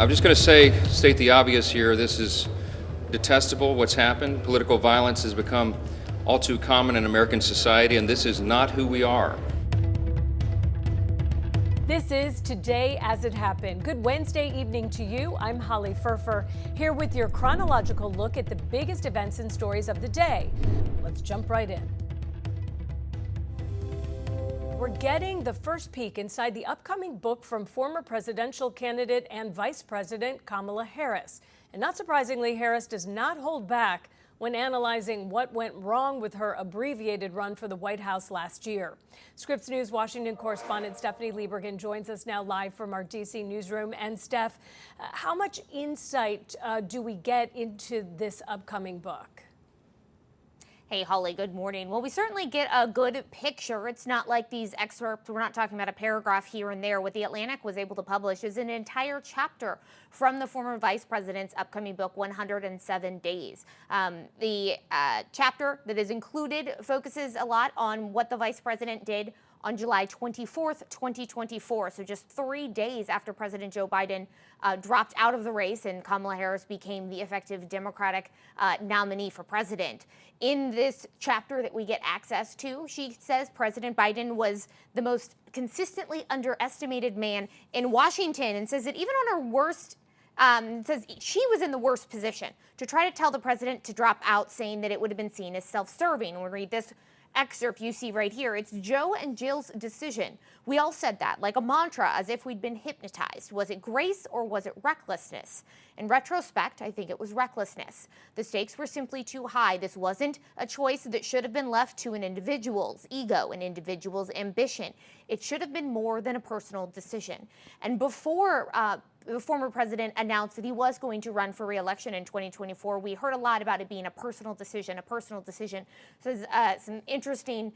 I'm just going to state the obvious here. This is detestable, what's happened. Political violence has become all too common in American society, and this is not who we are. This is Today as It Happened. Good Wednesday evening to you. I'm Holly Furfer, here with your chronological look at the biggest events and stories of the day. Let's jump right in. We're getting the first peek inside the upcoming book from former presidential candidate and Vice President Kamala Harris. And not surprisingly, Harris does not hold back when analyzing what went wrong with her abbreviated run for the White House last year. Scripps News Washington correspondent Stephanie Liebergen joins us now live from our D.C. newsroom. And Steph, how much insight do we get into this upcoming book? Hey, Holly, good morning. Well, we certainly get a good picture. It's not like these excerpts. We're not talking about a paragraph here and there. What The Atlantic was able to publish is an entire chapter from the former vice president's upcoming book, 107 Days. The chapter that is included focuses a lot on what the vice president did on July 24th, 2024. So just 3 days after President Joe Biden dropped out of the race and Kamala Harris became the effective Democratic nominee for president. In this chapter that we get access to, she says President Biden was the most consistently underestimated man in Washington, and says that even on her worst says she was in the worst position to try to tell the president to drop out, saying that it would have been seen as self-serving. We'll read this excerpt you see right here. It's Joe and Jill's decision. We all said that like a mantra, as if we'd been hypnotized. Was it grace or was it recklessness? In retrospect, I think it was recklessness. The stakes were simply too high. This wasn't a choice that should have been left to an individual's ego, an individual's ambition. It should have been more than a personal decision. And before the former president announced that he was going to run for re-election in 2024, we heard a lot about it being a personal decision, So some interesting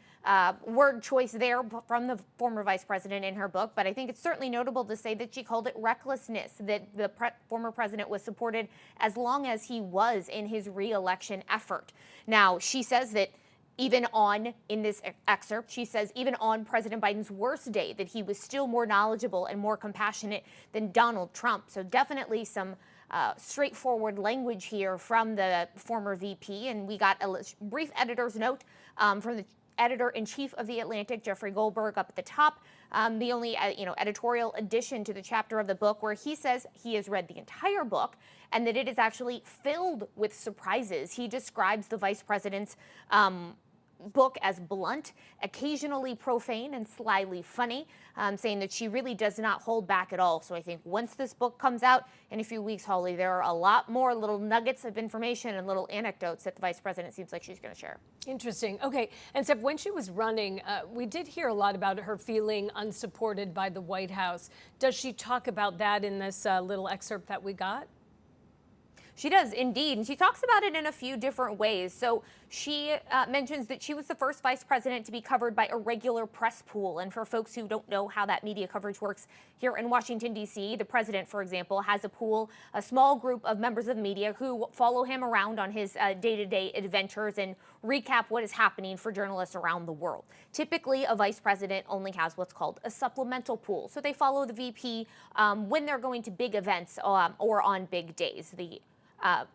word choice there from the former vice president in her book. But I think it's certainly notable to say that she called it recklessness, that the former president was supported as long as he was in his re-election effort. Now, she says that in this excerpt, she says even on President Biden's worst day, that he was still more knowledgeable and more compassionate than Donald Trump. So definitely some straightforward language here from the former VP. And we got a brief editor's note from the editor-in-chief of The Atlantic, Jeffrey Goldberg, up at the top. The only editorial addition to the chapter of the book where he says he has read the entire book and that it is actually filled with surprises. He describes the vice president's book as blunt, occasionally profane, and slyly funny, saying that she really does not hold back at all. So I think once this book comes out in a few weeks, Holly, there are a lot more little nuggets of information and little anecdotes that the vice president seems like she's going to share. Interesting. Okay. And Steph, when she was running, we did hear a lot about her feeling unsupported by the White House. Does she talk about that in this little excerpt that we got? She does indeed, and she talks about it in a few different ways. So she mentions that she was the first vice president to be covered by a regular press pool. And for folks who don't know how that media coverage works here in Washington, D.C., the president, for example, has a pool, a small group of members of the media who follow him around on his day-to-day adventures and recap what is happening for journalists around the world. Typically, a vice president only has what's called a supplemental pool. So they follow the VP when they're going to big events or on big days. The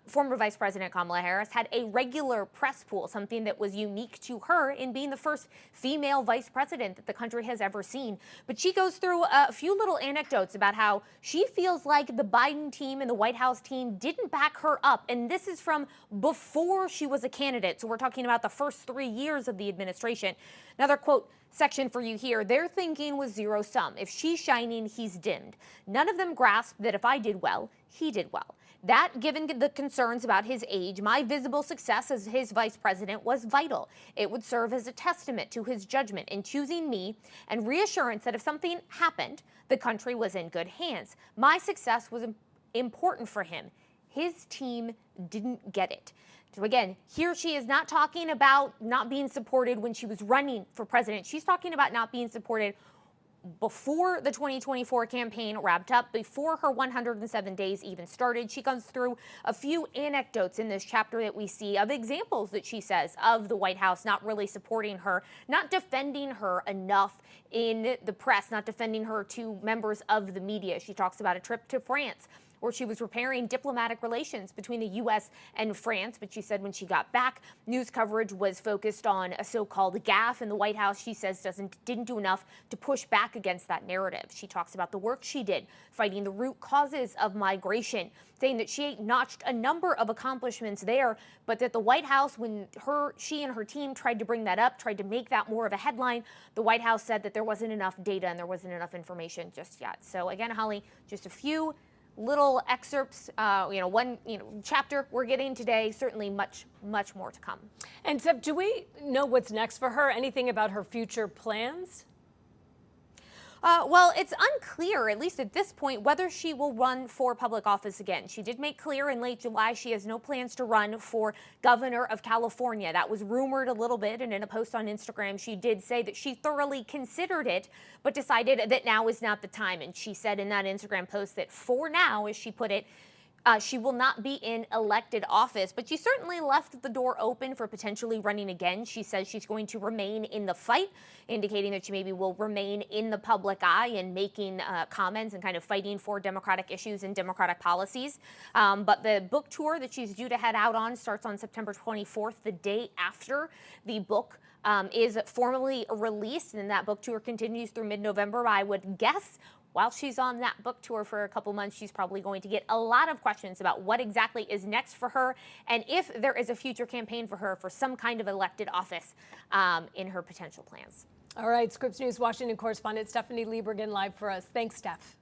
former Vice President Kamala Harris had a regular press pool, something that was unique to her in being the first female vice president that the country has ever seen. But she goes through a few little anecdotes about how she feels like the Biden team and the White House team didn't back her up. And this is from before she was a candidate. So we're talking about the first 3 years of the administration. Another quote section for you here. Their thinking was zero sum. If she's shining, he's dimmed. None of them grasped that if I did well, he did well. That, given the concerns about his age, my visible success as his vice president was vital. It would serve as a testament to his judgment in choosing me and reassurance that if something happened, the country was in good hands. My success was important for him. His team didn't get it. So again, here she is not talking about not being supported when she was running for president. She's talking about not being supported before the 2024 campaign wrapped up, before her 107 days even started. She comes through a few anecdotes in this chapter that we see of examples that she says of the White House not really supporting her, not defending her enough in the press, not defending her to members of the media. She talks about a trip to France where she was repairing diplomatic relations between the U.S. and France. But she said when she got back, news coverage was focused on a so-called gaffe in the White House. She says didn't do enough to push back against that narrative. She talks about the work she did fighting the root causes of migration, saying that she notched a number of accomplishments there, but that the White House, when she and her team tried to bring that up, tried to make that more of a headline, the White House said that there wasn't enough data and there wasn't enough information just yet. So again, Holly, just a few little excerpts, one chapter we're getting today, certainly much more to come. And Seb, do we know what's next for her? Anything about her future plans? Well, it's unclear, at least at this point, whether she will run for public office again. She did make clear in late July she has no plans to run for governor of California. That was rumored a little bit, and in a post on Instagram, she did say that she thoroughly considered it, but decided that now is not the time. And she said in that Instagram post that for now, as she put it, she will not be in elected office, but she certainly left the door open for potentially running again. She says she's going to remain in the fight, indicating that she maybe will remain in the public eye and making comments and kind of fighting for Democratic issues and Democratic policies. But the book tour that she's due to head out on starts on September 24th, the day after the book is formally released, and that book tour continues through mid-November. I would guess while she's on that book tour for a couple months, she's probably going to get a lot of questions about what exactly is next for her and if there is a future campaign for her for some kind of elected office in her potential plans. All right, Scripps News Washington correspondent Stephanie Liebergen live for us. Thanks, Steph.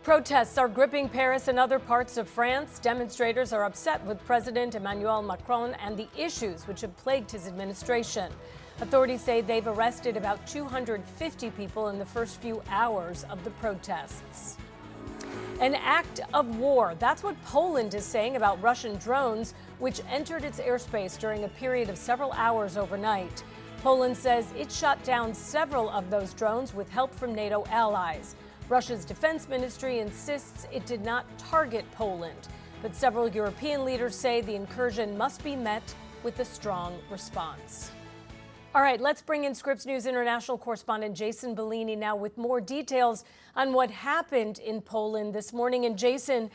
Protests are gripping Paris and other parts of France. Demonstrators are upset with President Emmanuel Macron and the issues which have plagued his administration. Authorities say they've arrested about 250 people in the first few hours of the protests. An act of war. That's what Poland is saying about Russian drones, which entered its airspace during a period of several hours overnight. Poland says it shot down several of those drones with help from NATO allies. Russia's defense ministry insists it did not target Poland, but several European leaders say the incursion must be met with a strong response. All right, let's bring in Scripps News international correspondent Jason Bellini now with more details on what happened in Poland this morning. And Jason,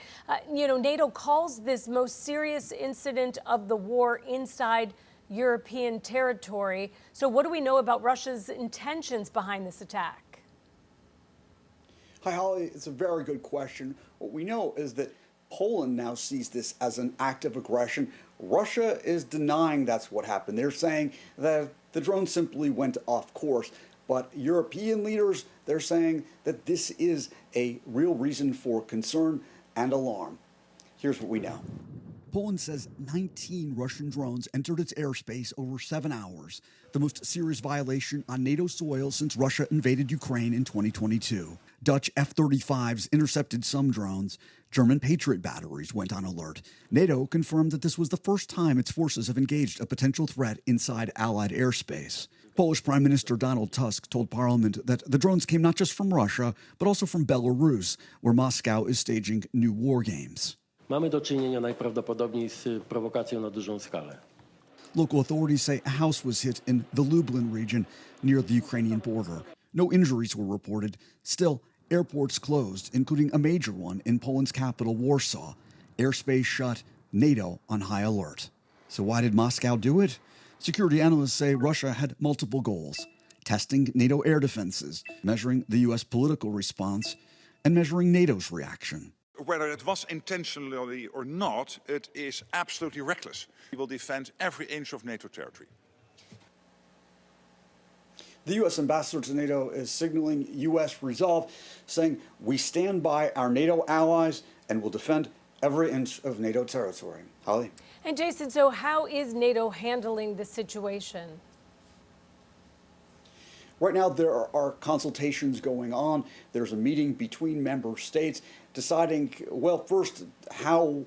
NATO calls this most serious incident of the war inside European territory. So what do we know about Russia's intentions behind this attack? Hi, Holly. It's a very good question. What we know is that Poland now sees this as an act of aggression. Russia is denying that's what happened. They're saying that the drone simply went off course. But European leaders, they're saying that this is a real reason for concern and alarm. Here's what we know. Poland says 19 Russian drones entered its airspace over 7 hours, the most serious violation on NATO soil since Russia invaded Ukraine in 2022. Dutch F-35s intercepted some drones. German Patriot batteries went on alert. NATO confirmed that this was the first time its forces have engaged a potential threat inside Allied airspace. Polish Prime Minister Donald Tusk told Parliament that the drones came not just from Russia, but also from Belarus, where Moscow is staging new war games. Mamy do czynienia najprawdopodobniej z prowokacją na dużą skalę. Local authorities say a house was hit in the Lublin region near the Ukrainian border. No injuries were reported. Still, airports closed, including a major one in Poland's capital, Warsaw. Airspace shut, NATO on high alert. So why did Moscow do it? Security analysts say Russia had multiple goals: testing NATO air defenses, measuring the U.S. political response, and measuring NATO's reaction. Whether it was intentionally or not, it is absolutely reckless. We will defend every inch of NATO territory. The U.S. ambassador to NATO is signaling U.S. resolve, saying we stand by our NATO allies and will defend every inch of NATO territory. Holly? And Jason, so how is NATO handling the situation? Right now, there are consultations going on. There's a meeting between member states deciding, well, first, how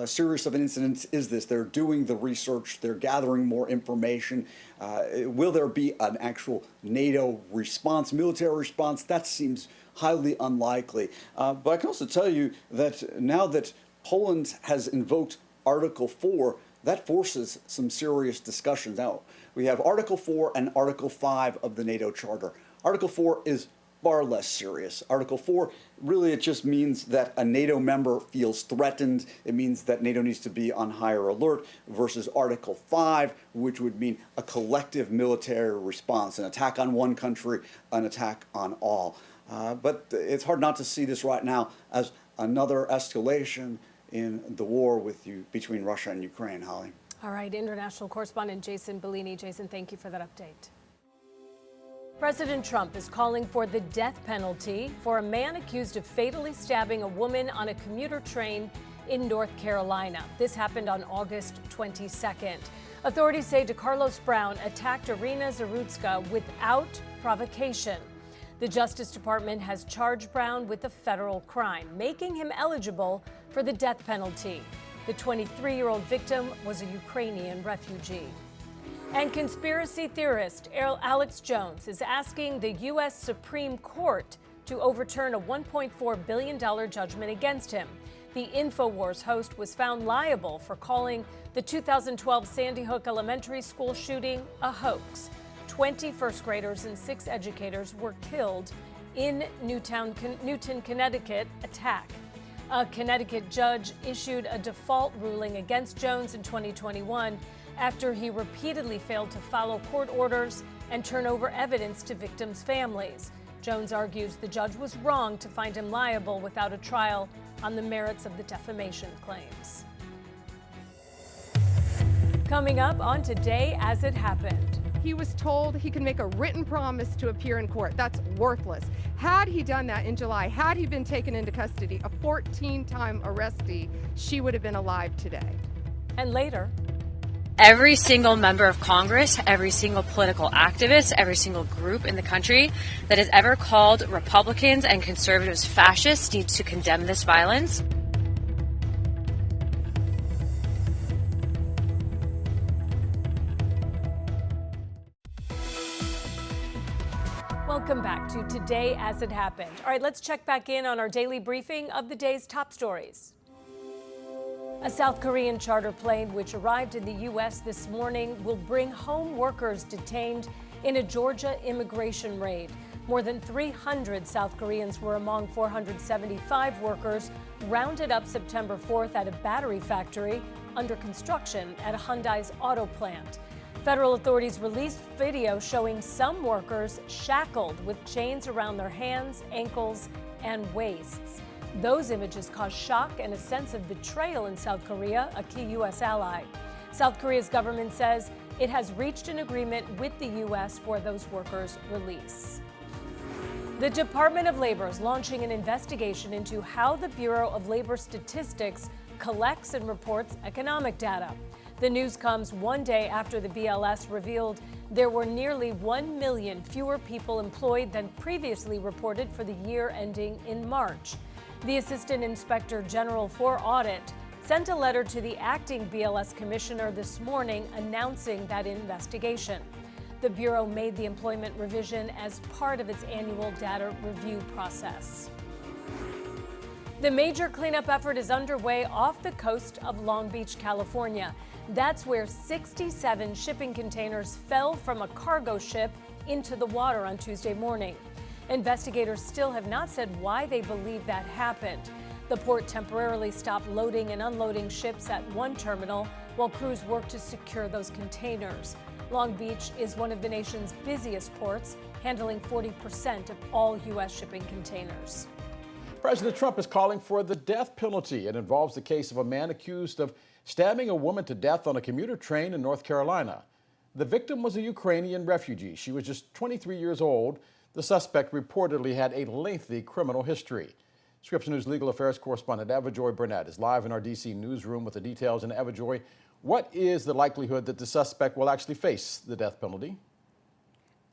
serious of an incident is this? They're doing the research. They're gathering more information. Will there be an actual NATO response, military response? That seems highly unlikely. But I can also tell you that now that Poland has invoked Article 4, that forces some serious discussions. Now, we have Article 4 and Article 5 of the NATO Charter. Article 4 is far less serious. Article 4, really, it just means that a NATO member feels threatened. It means that NATO needs to be on higher alert, versus Article 5, which would mean a collective military response, an attack on one country, an attack on all. But it's hard not to see this right now as another escalation in the war between Russia and Ukraine, Holly. All right, international correspondent Jason Bellini. Jason, thank you for that update. President Trump is calling for the death penalty for a man accused of fatally stabbing a woman on a commuter train in North Carolina. This happened on August 22nd. Authorities say DeCarlos Brown attacked Irina Zarutska without provocation. The Justice Department has charged Brown with a federal crime, making him eligible for the death penalty. The 23-year-old victim was a Ukrainian refugee. And conspiracy theorist Alex Jones is asking the U.S. Supreme Court to overturn a $1.4 billion judgment against him. The InfoWars host was found liable for calling the 2012 Sandy Hook Elementary School shooting a hoax. 20 first graders and 6 educators were killed in Newton, Connecticut attack. A Connecticut judge issued a default ruling against Jones in 2021 after he repeatedly failed to follow court orders and turn over evidence to victims' families. Jones argues the judge was wrong to find him liable without a trial on the merits of the defamation claims. Coming up on Today As It Happened. He was told he could make a written promise to appear in court. That's worthless. Had he done that in July, had he been taken into custody, a 14-time arrestee, she would have been alive today. And later, every single member of Congress, every single political activist, every single group in the country that has ever called Republicans and conservatives fascists needs to condemn this violence. welcome back to Today As It Happened. All right, let's check back in on our daily briefing of the day's top stories. A South Korean charter plane which arrived in the U.S. this morning will bring home workers detained in a Georgia immigration raid. More than 300 South Koreans were among 475 workers rounded up September 4th at a battery factory under construction at a Hyundai's auto plant. Federal authorities released video showing some workers shackled with chains around their hands, ankles, and waists. Those images caused shock and a sense of betrayal in South Korea, a key U.S. ally. South Korea's government says it has reached an agreement with the U.S. for those workers' release. The Department of Labor is launching an investigation into how the Bureau of Labor Statistics collects and reports economic data. The news comes one day after the BLS revealed there were nearly 1 million fewer people employed than previously reported for the year ending in March. The Assistant Inspector General for Audit sent a letter to the acting BLS commissioner this morning announcing that investigation. The Bureau made the employment revision as part of its annual data review process. The major cleanup effort is underway off the coast of Long Beach, California. That's where 67 shipping containers fell from a cargo ship into the water on Tuesday morning. Investigators still have not said why they believe that happened. The port temporarily stopped loading and unloading ships at one terminal while crews work to secure those containers. Long Beach is one of the nation's busiest ports, handling 40% of all U.S. shipping containers. President Trump is calling for the death penalty. It involves the case of a man accused of stabbing a woman to death on a commuter train in North Carolina. The victim was a Ukrainian refugee. She was just 23 years old. The suspect reportedly had a lengthy criminal history. Scripps News legal affairs correspondent Eva Joy Burnett is live in our D.C. newsroom with the details. And Eva Joy, what is the likelihood that the suspect will actually face the death penalty?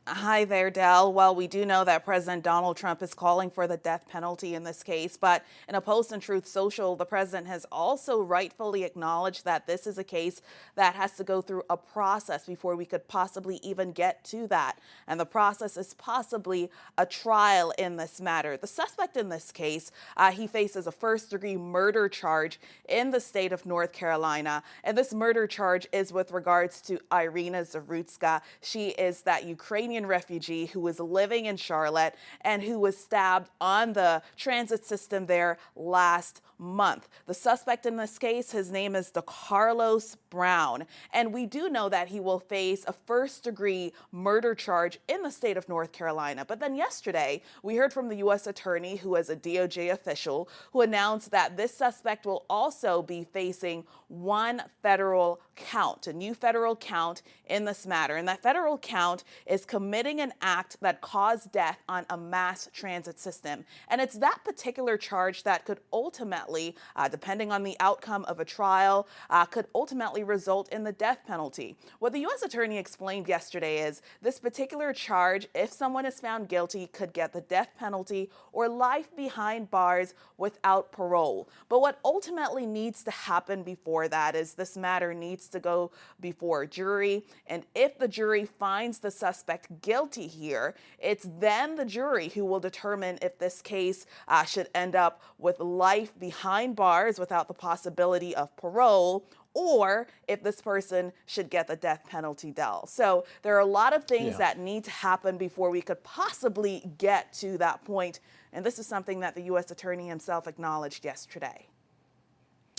Hi there, Del. Well, we do know that President Donald Trump is calling for the death penalty in this case, but in a post on Truth Social, the president has also rightfully acknowledged that this is a case that has to go through a process before we could possibly even get to that. And the process is possibly a trial in this matter. The suspect in this case, he faces a first-degree murder charge in the state of North Carolina. And this murder charge is with regards to Irina Zarutska. She is that Ukrainian refugee who was living in Charlotte and who was stabbed on the transit system there last month. The suspect in this case, his name is DeCarlos Brown, and we do know that he will face a first-degree murder charge in the state of North Carolina. But then yesterday, we heard from the U.S. attorney, who is a DOJ official, who announced that this suspect will also be facing one federal count, a new federal count in this matter. And that federal count is committing an act that caused death on a mass transit system. And it's that particular charge that could ultimately, depending on the outcome of a trial, could ultimately result in the death penalty. What the U.S. attorney explained yesterday is this particular charge, if someone is found guilty, could get the death penalty or life behind bars without parole. But what ultimately needs to happen before that is this matter needs to go before a jury. And if the jury finds the suspect guilty here, it's then the jury who will determine if this case should end up with life behind bars without the possibility of parole, or if this person should get the death penalty, Del. So there are a lot of things that need to happen before we could possibly get to that point. And this is something that the U.S. attorney himself acknowledged yesterday.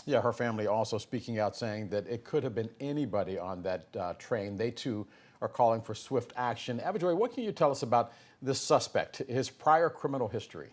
Yeah, her family also speaking out, saying that it could have been anybody on that train. They too are calling for swift action. Avajoy, what can you tell us about this suspect, his prior criminal history?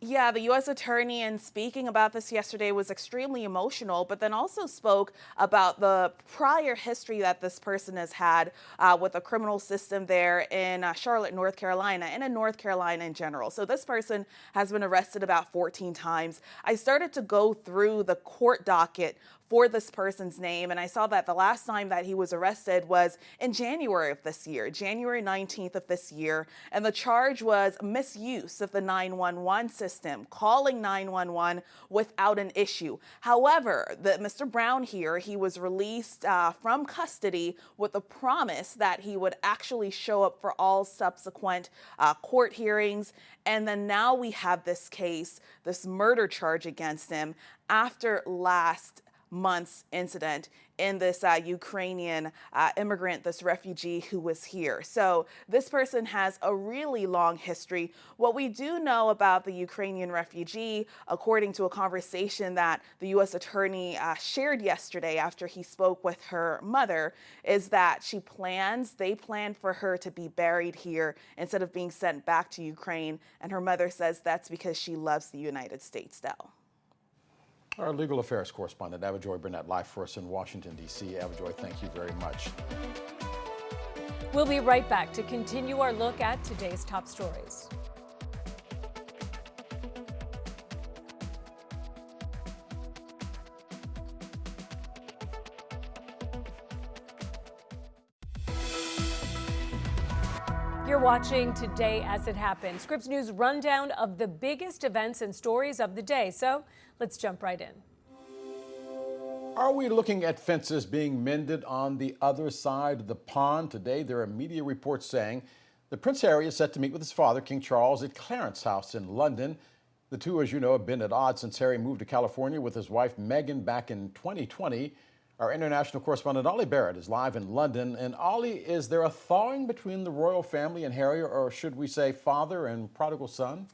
Yeah, the U.S. attorney, in speaking about this yesterday, was extremely emotional, but then also spoke about the prior history that this person has had with the criminal system there in Charlotte, North Carolina, and in North Carolina in general. So this person has been arrested about 14 times. I started to go through the court docket for this person's name, and I saw that the last time that he was arrested was in January of this year, January 19th of this year, and the charge was misuse of the 911 system, calling 911 without an issue. However, Mr. Brown here, he was released from custody with a promise that he would actually show up for all subsequent court hearings, and then now we have this case, this murder charge against him after last month's incident in this Ukrainian immigrant, this refugee who was here. So this person has a really long history. What we do know about the Ukrainian refugee, according to a conversation that the U.S. attorney shared yesterday after he spoke with her mother, is that they plan for her to be buried here instead of being sent back to Ukraine. And her mother says that's because she loves the United States, Del. Our legal affairs correspondent, Avajoy Burnett, live for us in Washington, D.C. Avajoy, thank you very much. We'll be right back to continue our look at today's top stories. You're watching Today as It Happened, Scripps News rundown of the biggest events and stories of the day. So let's jump right in. Are we looking at fences being mended on the other side of the pond? Today, there are media reports saying that Prince Harry is set to meet with his father, King Charles, at Clarence House in London. The two, as you know, have been at odds since Harry moved to California with his wife, Meghan, back in 2020. Our international correspondent, Ollie Barrett, is live in London. And Ollie, is there a thawing between the royal family and Harry, or should we say father and prodigal son?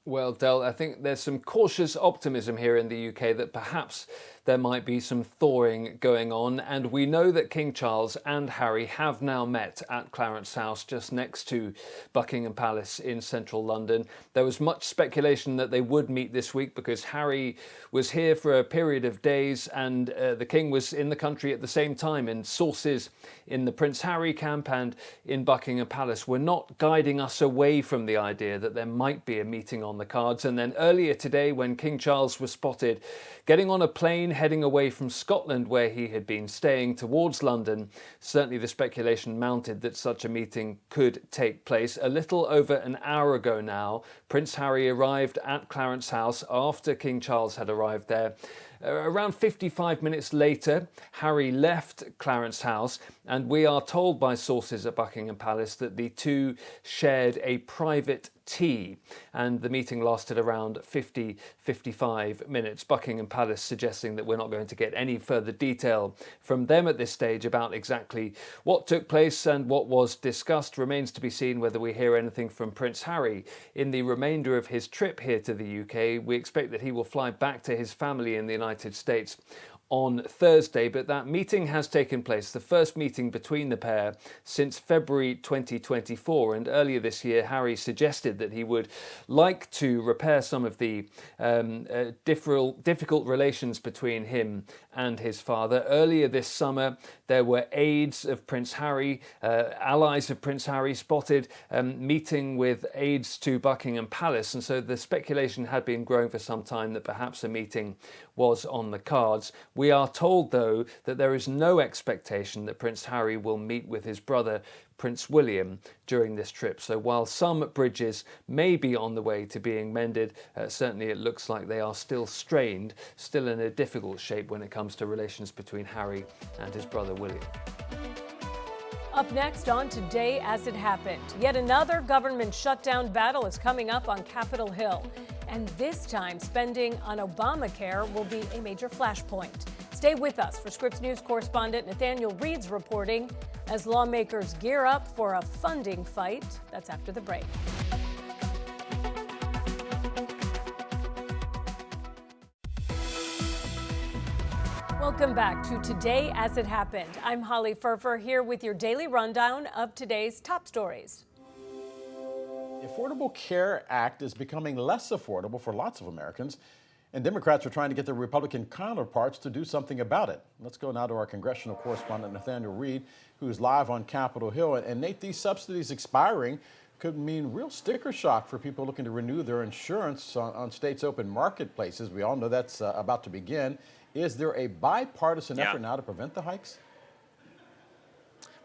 Well, Del, I think there's some cautious optimism here in the UK that perhaps there might be some thawing going on. And we know that King Charles and Harry have now met at Clarence House, just next to Buckingham Palace in central London. There was much speculation that they would meet this week because Harry was here for a period of days and the King was in the country at the same time. And sources in the Prince Harry camp and in Buckingham Palace were not guiding us away from the idea that there might be a meeting on the cards. And then earlier today, when King Charles was spotted getting on a plane train heading away from Scotland, where he had been staying, towards London. Certainly the speculation mounted that such a meeting could take place. A little over an hour ago now, Prince Harry arrived at Clarence House after King Charles had arrived there. Around 55 minutes later, Harry left Clarence House, and we are told by sources at Buckingham Palace that the two shared a private tea, and the meeting lasted around 55 minutes. Buckingham Palace suggesting that we're not going to get any further detail from them at this stage about exactly what took place and what was discussed. Remains to be seen whether we hear anything from Prince Harry in the remainder of his trip here to the UK. We expect that he will fly back to his family in the United States on Thursday, but that meeting has taken place, the first meeting between the pair since February 2024. And earlier this year, Harry suggested that he would like to repair some of the difficult relations between him and his father. Earlier this summer, there were aides of Prince Harry, allies of Prince Harry, spotted meeting with aides to Buckingham Palace. And so the speculation had been growing for some time that perhaps a meeting was on the cards. We are told, though, that there is no expectation that Prince Harry will meet with his brother, Prince William, during this trip. So while some bridges may be on the way to being mended, certainly it looks like they are still strained, still in a difficult shape when it comes to relations between Harry and his brother William. Up next on Today As It Happened, yet another government shutdown battle is coming up on Capitol Hill. And this time, spending on Obamacare will be a major flashpoint. Stay with us for Scripps News correspondent Nathaniel Reed's reporting as lawmakers gear up for a funding fight. That's after the break. Welcome back to Today As It Happened. I'm Holly Furfer here with your daily rundown of today's top stories. The Affordable Care Act is becoming less affordable for lots of Americans, and Democrats are trying to get their Republican counterparts to do something about it. Let's go now to our congressional correspondent, Nathaniel Reed, who is live on Capitol Hill. And Nate, these subsidies expiring could mean real sticker shock for people looking to renew their insurance on states' open marketplaces. We all know that's about to begin. Is there a bipartisan effort now to prevent the hikes?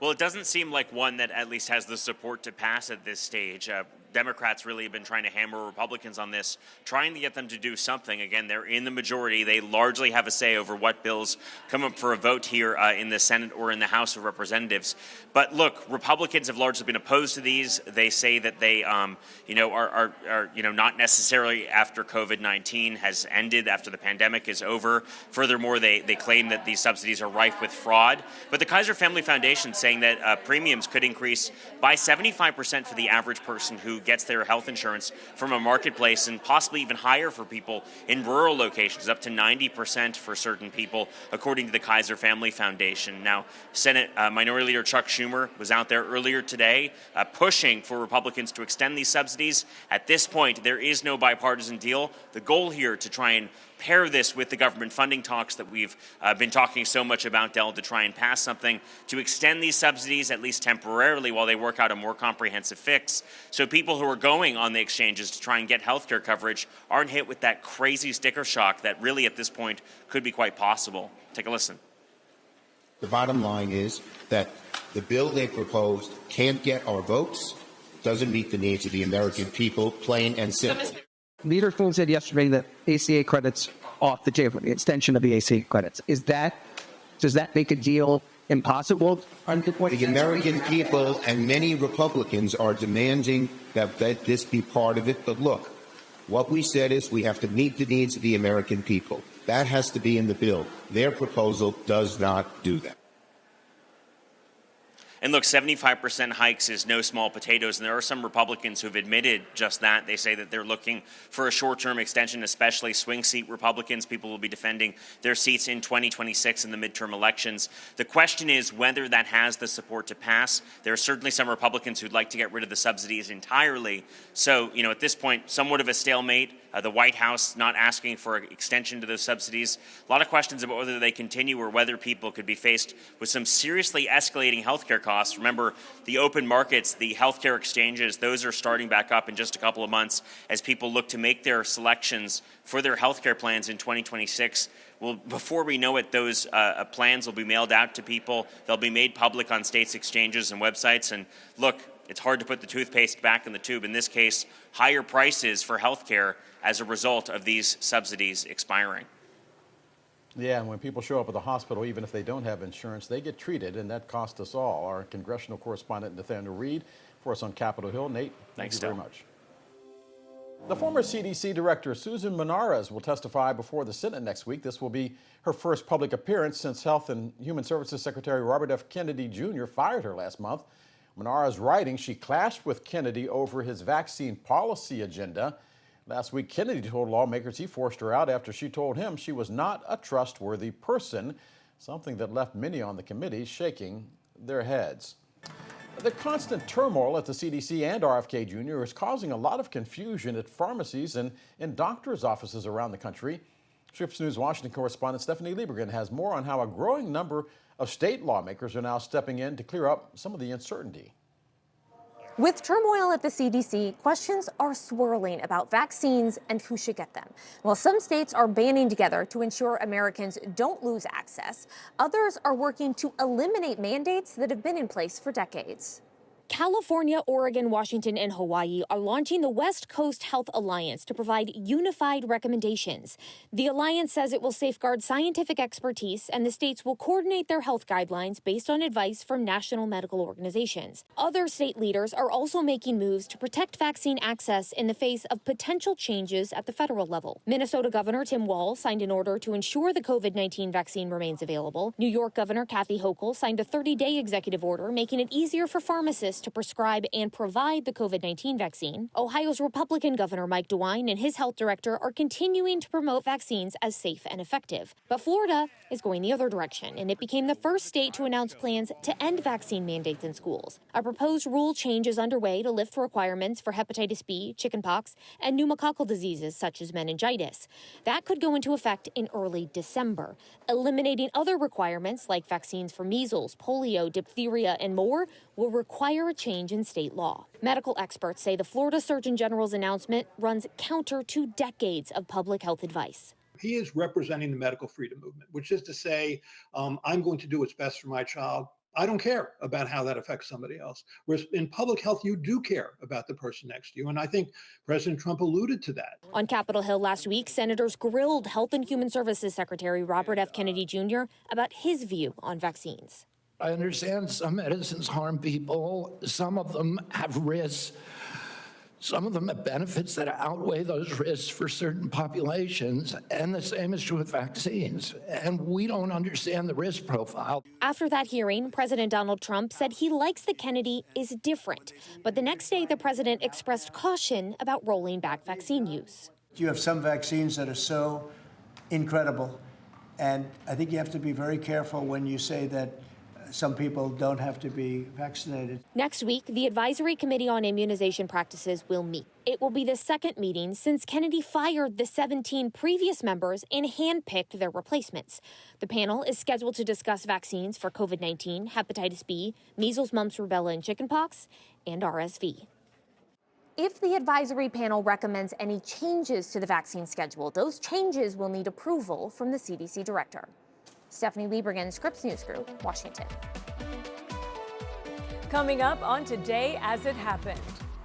Well, it doesn't seem like one that at least has the support to pass at this stage. Democrats really have been trying to hammer Republicans on this, trying to get them to do something. Again, they're in the majority. They largely have a say over what bills come up for a vote here in the Senate or in the House of Representatives. But look, Republicans have largely been opposed to these. They say that they, are not necessarily after COVID-19 has ended, after the pandemic is over. Furthermore, they claim that these subsidies are rife with fraud. But the Kaiser Family Foundation saying that premiums could increase by 75% for the average person who gets their health insurance from a marketplace, and possibly even higher for people in rural locations, up to 90% for certain people, according to the Kaiser Family Foundation. Now, Senate Minority Leader Chuck Schumer was out there earlier today pushing for Republicans to extend these subsidies. At this point, there is no bipartisan deal. The goal here to try and pair this with the government funding talks that we've been talking so much about, Del, to try and pass something to extend these subsidies, at least temporarily, while they work out a more comprehensive fix. So people who are going on the exchanges to try and get health care coverage aren't hit with that crazy sticker shock that really at this point could be quite possible. Take a listen. The bottom line is that the bill they proposed can't get our votes, doesn't meet the needs of the American people, plain and simple. Leader Coon said yesterday that ACA credits off the table, the extension of the ACA credits. Does that make a deal impossible? The American people and many Republicans are demanding that this be part of it. But look, what we said is we have to meet the needs of the American people. That has to be in the bill. Their proposal does not do that. And look, 75% hikes is no small potatoes, and there are some Republicans who've admitted just that. They say that they're looking for a short-term extension, especially swing seat Republicans. People will be defending their seats in 2026 in the midterm elections. The question is whether that has the support to pass. There are certainly some Republicans who'd like to get rid of the subsidies entirely. So, at this point, somewhat of a stalemate. The White House not asking for an extension to those subsidies. A lot of questions about whether they continue or whether people could be faced with some seriously escalating healthcare costs. Remember, the open markets, the healthcare exchanges, those are starting back up in just a couple of months as people look to make their selections for their healthcare plans in 2026. Well, before we know it, those plans will be mailed out to people. They'll be made public on states' exchanges and websites. And look, it's hard to put the toothpaste back in the tube. In this case, higher prices for healthcare as a result of these subsidies expiring. Yeah, and when people show up at the hospital, even if they don't have insurance, they get treated, and that costs us all. Our congressional correspondent, Nathaniel Reed, for us on Capitol Hill. Nate, thank you very much. The former CDC director, Susan Menares, will testify before the Senate next week. This will be her first public appearance since Health and Human Services Secretary Robert F. Kennedy Jr. fired her last month. Menares writing she clashed with Kennedy over his vaccine policy agenda. Last week, Kennedy told lawmakers he forced her out after she told him she was not a trustworthy person, something that left many on the committee shaking their heads. The constant turmoil at the CDC and RFK Jr. is causing a lot of confusion at pharmacies and in doctors' offices around the country. Scripps News Washington correspondent Stephanie Liebergen has more on how a growing number of state lawmakers are now stepping in to clear up some of the uncertainty. With turmoil at the CDC, questions are swirling about vaccines and who should get them. While some states are banding together to ensure Americans don't lose access, others are working to eliminate mandates that have been in place for decades. California, Oregon, Washington, and Hawaii are launching the West Coast Health Alliance to provide unified recommendations. The alliance says it will safeguard scientific expertise, and the states will coordinate their health guidelines based on advice from national medical organizations. Other state leaders are also making moves to protect vaccine access in the face of potential changes at the federal level. Minnesota Governor Tim Walz signed an order to ensure the COVID-19 vaccine remains available. New York Governor Kathy Hochul signed a 30-day executive order making it easier for pharmacists to prescribe and provide the COVID-19 vaccine. Ohio's Republican Governor Mike DeWine and his health director are continuing to promote vaccines as safe and effective. But Florida is going the other direction, and it became the first state to announce plans to end vaccine mandates in schools. A proposed rule change is underway to lift requirements for hepatitis B, chickenpox, and pneumococcal diseases such as meningitis. That could go into effect in early December. Eliminating other requirements like vaccines for measles, polio, diphtheria, and more will require a change in state law. Medical experts say the Florida Surgeon General's announcement runs counter to decades of public health advice. He is representing the medical freedom movement, which is to say, I'm going to do what's best for my child. I don't care about how that affects somebody else. Whereas in public health, you do care about the person next to you. And I think President Trump alluded to that. On Capitol Hill last week, senators grilled Health and Human Services Secretary Robert F. Kennedy Jr. about his view on vaccines. I understand some medicines harm people. Some of them have risks. Some of them have benefits that outweigh those risks for certain populations, and the same is true with vaccines. And we don't understand the risk profile. After that hearing, President Donald Trump said he likes that Kennedy is different. But the next day, the president expressed caution about rolling back vaccine use. You have some vaccines that are so incredible, and I think you have to be very careful when you say that some people don't have to be vaccinated. Next week, the Advisory Committee on Immunization Practices will meet. It will be the second meeting since Kennedy fired the 17 previous members and handpicked their replacements. The panel is scheduled to discuss vaccines for COVID-19, hepatitis B, measles, mumps, rubella, and chickenpox, and RSV. If the advisory panel recommends any changes to the vaccine schedule, those changes will need approval from the CDC director. Stephanie Liebergen, Scripps News Group, Washington. Coming up on Today as It Happened.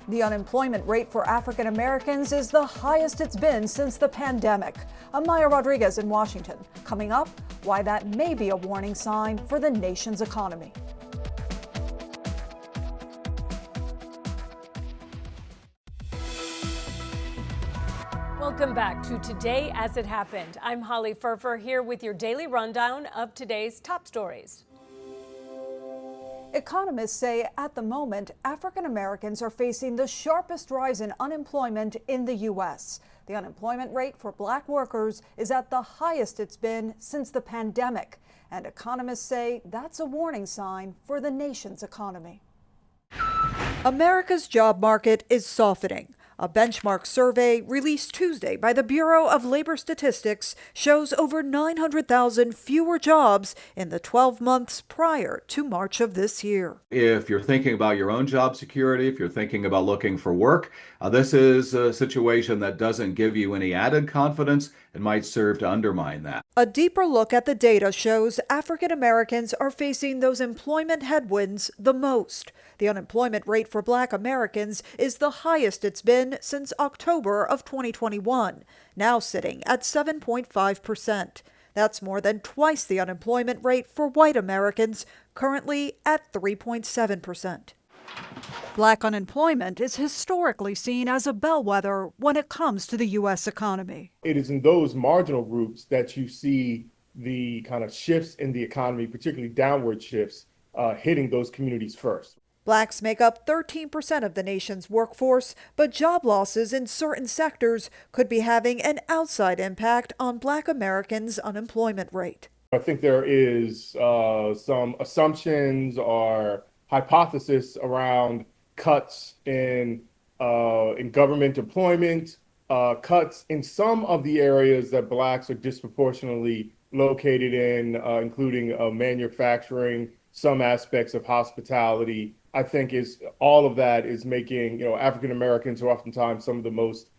The unemployment rate for African Americans is the highest it's been since the pandemic. I'm Maya Rodriguez in Washington. Coming up, why that may be a warning sign for the nation's economy. Welcome back to Today as It Happened. I'm Holly Furfer here with your daily rundown of today's top stories. Economists say at the moment, African Americans are facing the sharpest rise in unemployment in the U.S. The unemployment rate for black workers is at the highest it's been since the pandemic. And economists say that's a warning sign for the nation's economy. America's job market is softening. A benchmark survey released Tuesday by the Bureau of Labor Statistics shows over 900,000 fewer jobs in the 12 months prior to March of this year. If you're thinking about your own job security, if you're thinking about looking for work, this is a situation that doesn't give you any added confidence and might serve to undermine that. A deeper look at the data shows African Americans are facing those employment headwinds the most. The unemployment rate for Black Americans is the highest it's been since October of 2021, now sitting at 7.5%. That's more than twice the unemployment rate for white Americans, currently at 3.7%. Black unemployment is historically seen as a bellwether when it comes to the U.S. economy. It is in those marginal groups that you see the kind of shifts in the economy, particularly downward shifts, hitting those communities first. Blacks make up 13% of the nation's workforce, but job losses in certain sectors could be having an outside impact on Black Americans' unemployment rate. I think there is some assumptions or hypothesis around cuts in government employment, cuts in some of the areas that Blacks are disproportionately located in, including manufacturing, some aspects of hospitality. I think all of that is making African Americans, who are oftentimes some of the most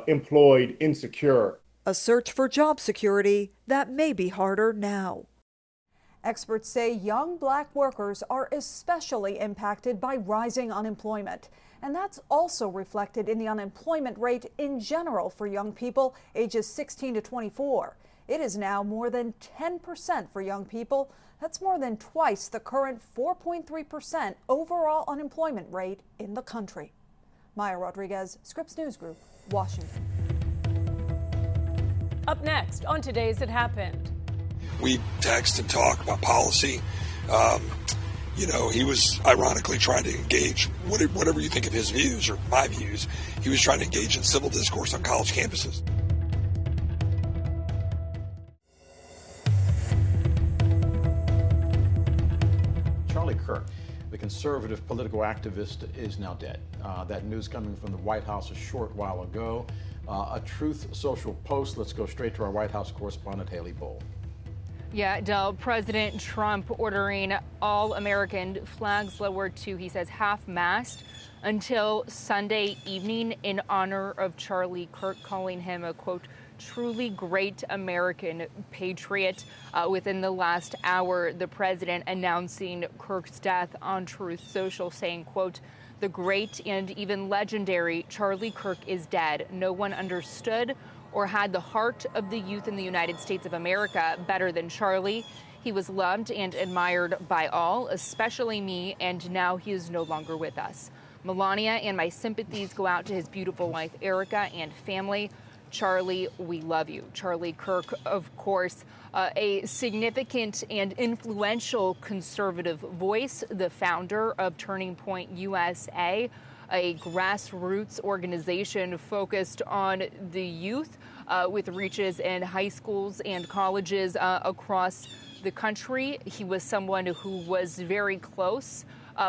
employed, insecure. A search for job security that may be harder now. Experts say young Black workers are especially impacted by rising unemployment. And that's also reflected in the unemployment rate in general for young people ages 16 to 24. It is now more than 10% for young people. That's more than twice the current 4.3% overall unemployment rate in the country. Maya Rodriguez, Scripps News Group, Washington. Up next on Today's It Happened. We text and talk about policy. He was ironically trying to engage, whatever you think of his views or my views, he was trying to engage in civil discourse on college campuses. Charlie Kirk, the conservative political activist, is now dead. That news coming from the White House a short while ago. A Truth Social post. Let's go straight to our White House correspondent, Haley Bowl. Yeah, Del, President Trump ordering all American flags lowered to, he says, half-mast until Sunday evening in honor of Charlie Kirk, calling him a, quote, truly great American patriot. Within the last hour, the president announcing Kirk's death on Truth Social, saying, quote, the great and even legendary Charlie Kirk is dead. No one understood or had the heart of the youth in the United States of America better than Charlie. He was loved and admired by all, especially me, and now he is no longer with us. Melania and my sympathies go out to his beautiful wife, Erica, and family. Charlie, we love you. Charlie Kirk, of course, a significant and influential conservative voice, the founder of Turning Point USA, a grassroots organization focused on the youth with reaches in high schools and colleges across the country. He was someone who was very close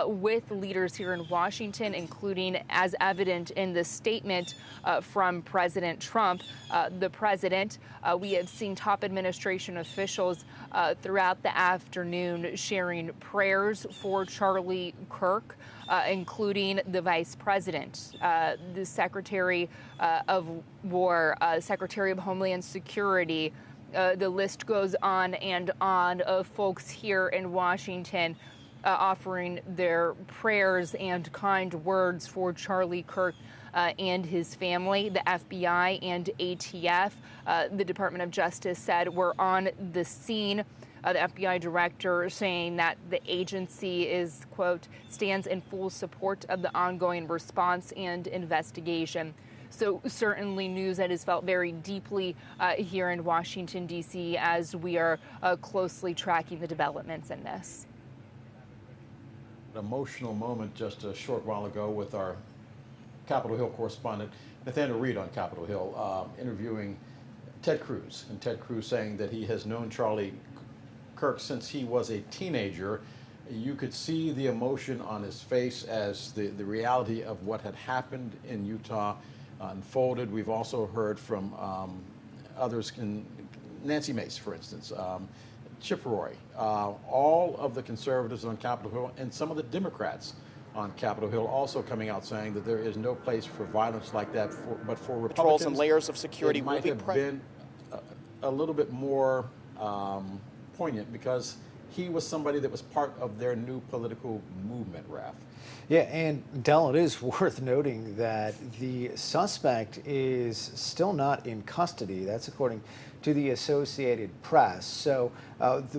with leaders here in Washington, including, as evident in the statement from President Trump, the president. We have seen top administration officials throughout the afternoon sharing prayers for Charlie Kirk, including the Vice President, the Secretary of War, Secretary of Homeland Security. The list goes on and on of folks here in Washington offering their prayers and kind words for Charlie Kirk and his family. The FBI and ATF, the Department of Justice, said we're on the scene. The FBI director saying that the agency is, quote, stands in full support of the ongoing response and investigation. So certainly news that is felt very deeply here in Washington, D.C., as we are closely tracking the developments in this. An emotional moment just a short while ago with our Capitol Hill correspondent, Nathaniel Reed on Capitol Hill, interviewing Ted Cruz. And Ted Cruz saying that he has known Charlie Kirk since he was a teenager. You could see the emotion on his face as the reality of what had happened in Utah unfolded. We've also heard from others, Nancy Mace, for instance, Chip Roy, all of the conservatives on Capitol Hill, and some of the Democrats on Capitol Hill also coming out saying that there is no place for violence like that. But for Republicans, Patrols and layers of security it might have been a little bit more poignant because he was somebody that was part of their new political movement, Raph. Yeah, and Del, it is worth noting that the suspect is still not in custody. That's according to the Associated Press. So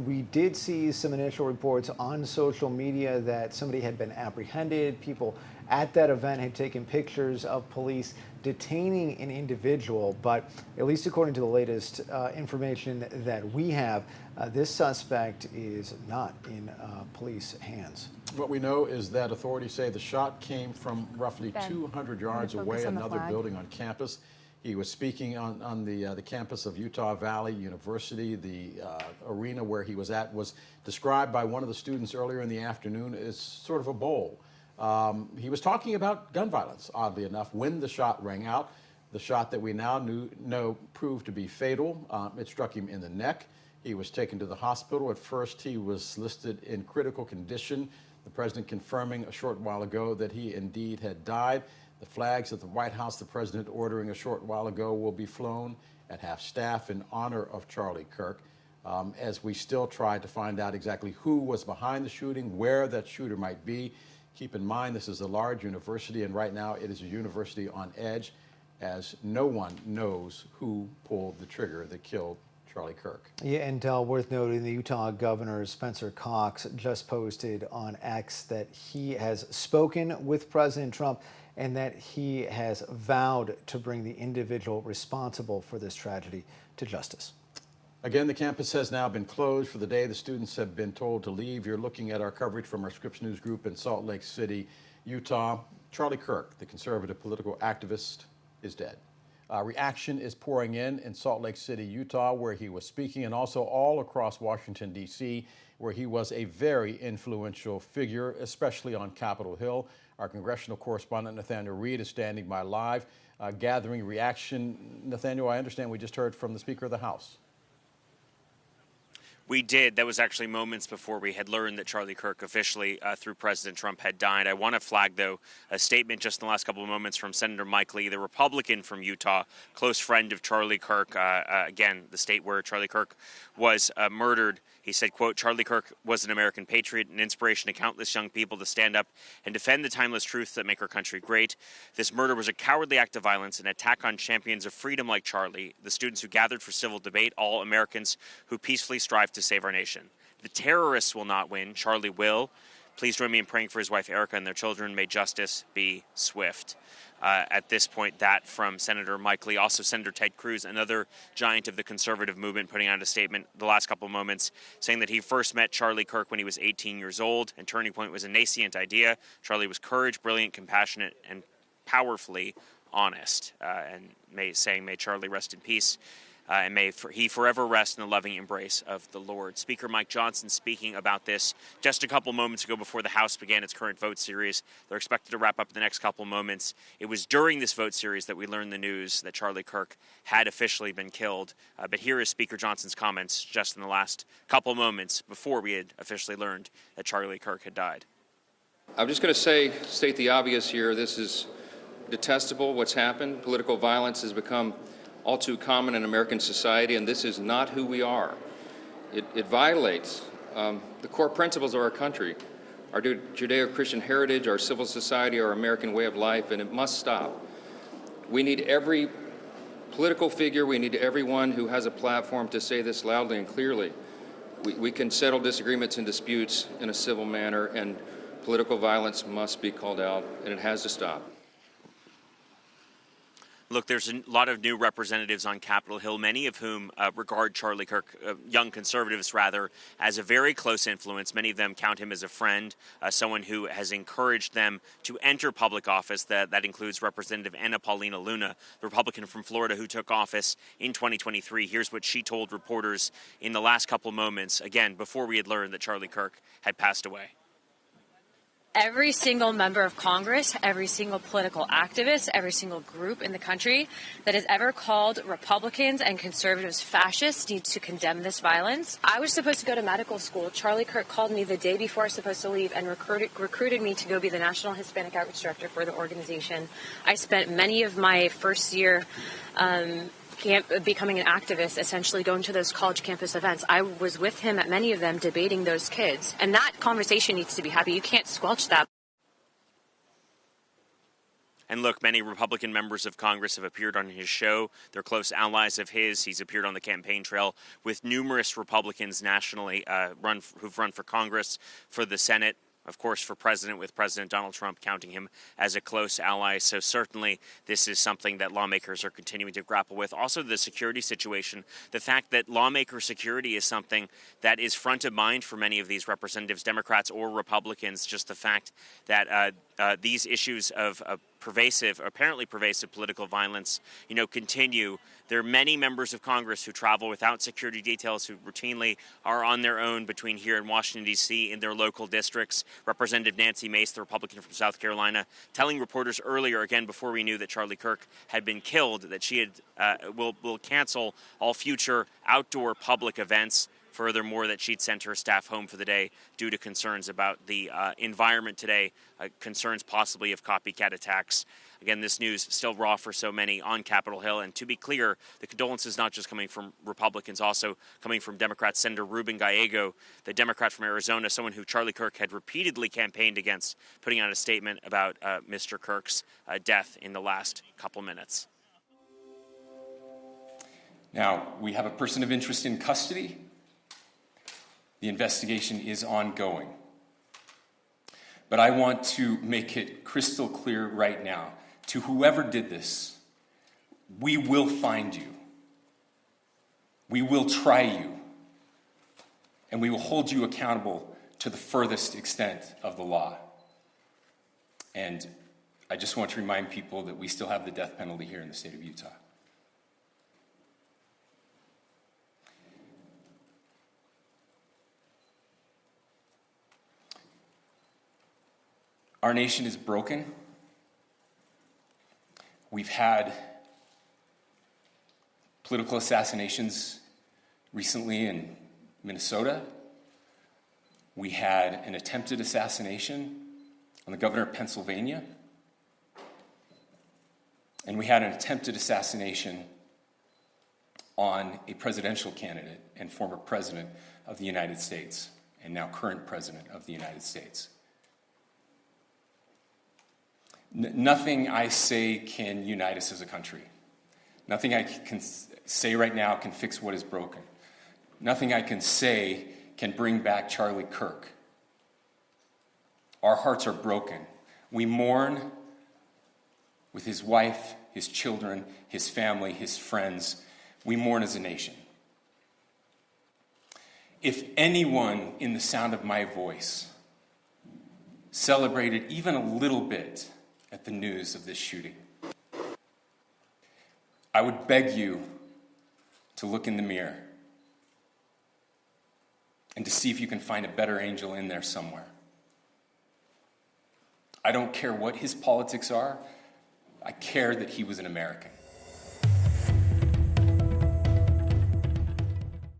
we did see some initial reports on social media that somebody had been apprehended. People at that event had taken pictures of police detaining an individual, but at least according to the latest information that we have, this suspect is not in police hands. What we know is that authorities say the shot came from roughly 200 yards away, another building on campus. He was speaking on the campus of Utah Valley University. The arena where he was at was described by one of the students earlier in the afternoon as sort of a bowl. He was talking about gun violence, oddly enough, when the shot rang out. The shot that we now know proved to be fatal. It struck him in the neck. He was taken to the hospital. At first, he was listed in critical condition. The president confirming a short while ago that he indeed had died. The flags at the White House, the president ordering a short while ago, will be flown at half-staff in honor of Charlie Kirk, as we still try to find out exactly who was behind the shooting, where that shooter might be. Keep in mind, this is a large university, and right now it is a university on edge, as no one knows who pulled the trigger that killed Charlie Kirk. Yeah, and worth noting, the Utah Governor Spencer Cox just posted on X that he has spoken with President Trump and that he has vowed to bring the individual responsible for this tragedy to justice. Again, the campus has now been closed for the day. The students have been told to leave. You're looking at our coverage from our Scripps News Group in Salt Lake City, Utah. Charlie Kirk, the conservative political activist, is dead. Reaction is pouring in Salt Lake City, Utah, where he was speaking, and also all across Washington, D.C., where he was a very influential figure, especially on Capitol Hill. Our congressional correspondent, Nathaniel Reed, is standing by live, gathering reaction. Nathaniel, I understand we just heard from the Speaker of the House. We did. That was actually moments before we had learned that Charlie Kirk officially, through President Trump, had died. I want to flag, though, a statement just in the last couple of moments from Senator Mike Lee, the Republican from Utah, close friend of Charlie Kirk, again, the state where Charlie Kirk was murdered. He said, quote, Charlie Kirk was an American patriot, an inspiration to countless young people to stand up and defend the timeless truths that make our country great. This murder was a cowardly act of violence, an attack on champions of freedom like Charlie, the students who gathered for civil debate, all Americans who peacefully strive to save our nation. The terrorists will not win. Charlie will. Please join me in praying for his wife, Erica, and their children. May justice be swift. At this point, that from Senator Mike Lee. Also, Senator Ted Cruz, another giant of the conservative movement, putting out a statement the last couple of moments saying that he first met Charlie Kirk when he was 18 years old, and Turning Point was a nascent idea. Charlie was courage, brilliant, compassionate, and powerfully honest. And may Charlie rest in peace. And may he forever rest in the loving embrace of the Lord. Speaker Mike Johnson speaking about this just a couple moments ago before the House began its current vote series. They're expected to wrap up in the next couple moments. It was during this vote series that we learned the news that Charlie Kirk had officially been killed. But here is Speaker Johnson's comments just in the last couple moments before we had officially learned that Charlie Kirk had died. I'm just going to state the obvious here. This is detestable, what's happened. Political violence has become all too common in American society, and this is not who we are. It violates the core principles of our country, our Judeo-Christian heritage, our civil society, our American way of life, and it must stop. We need every political figure, we need everyone who has a platform to say this loudly and clearly. We can settle disagreements and disputes in a civil manner, and political violence must be called out, and it has to stop. Look, there's a lot of new representatives on Capitol Hill, many of whom regard Charlie Kirk, young conservatives rather, as a very close influence. Many of them count him as a friend, someone who has encouraged them to enter public office. That includes Representative Anna Paulina Luna, the Republican from Florida who took office in 2023. Here's what she told reporters in the last couple moments, again, before we had learned that Charlie Kirk had passed away. every single member of Congress, every single political activist, every single group in the country that has ever called Republicans and conservatives fascists needs to condemn this violence. I was supposed to go to medical school. Charlie Kirk called me the day before I was supposed to leave and recruited me to go be the National Hispanic Outreach Director for the organization. I spent many of my first year becoming an activist, essentially going to those college campus events. I was with him at many of them debating those kids. And that conversation needs to be happy. You can't squelch that. And look, many Republican members of Congress have appeared on his show. They're close allies of his. He's appeared on the campaign trail with numerous Republicans nationally who've run for Congress, for the Senate, of course, for president, with President Donald Trump counting him as a close ally. So certainly this is something that lawmakers are continuing to grapple with. Also, the security situation, the fact that lawmaker security is something that is front of mind for many of these representatives, Democrats or Republicans, just the fact that these issues of apparently pervasive political violence, continue. There are many members of Congress who travel without security details, who routinely are on their own between here and Washington, D.C. in their local districts. Representative Nancy Mace, the Republican from South Carolina, telling reporters earlier, again, before we knew that Charlie Kirk had been killed, that she will cancel all future outdoor public events. Furthermore, that she'd sent her staff home for the day due to concerns about the environment today, concerns possibly of copycat attacks. Again, this news still raw for so many on Capitol Hill. And to be clear, the condolences not just coming from Republicans, also coming from Democrats. Senator Ruben Gallego, the Democrat from Arizona, someone who Charlie Kirk had repeatedly campaigned against, putting out a statement about Mr. Kirk's death in the last couple minutes. Now, we have a person of interest in custody. The investigation is ongoing. But I want to make it crystal clear right now, to whoever did this, we will find you. We will try you. And we will hold you accountable to the furthest extent of the law. And I just want to remind people that we still have the death penalty here in the state of Utah. Our nation is broken. We've had political assassinations recently in Minnesota. We had an attempted assassination on the governor of Pennsylvania. And we had an attempted assassination on a presidential candidate and former president of the United States, and now current president of the United States. Nothing I say can unite us as a country. Nothing I can say right now can fix what is broken. Nothing I can say can bring back Charlie Kirk. Our hearts are broken. We mourn with his wife, his children, his family, his friends. We mourn as a nation. If anyone in the sound of my voice celebrated even a little bit at the news of this shooting, I would beg you to look in the mirror and to see if you can find a better angel in there somewhere. I don't care what his politics are. I care that he was an American.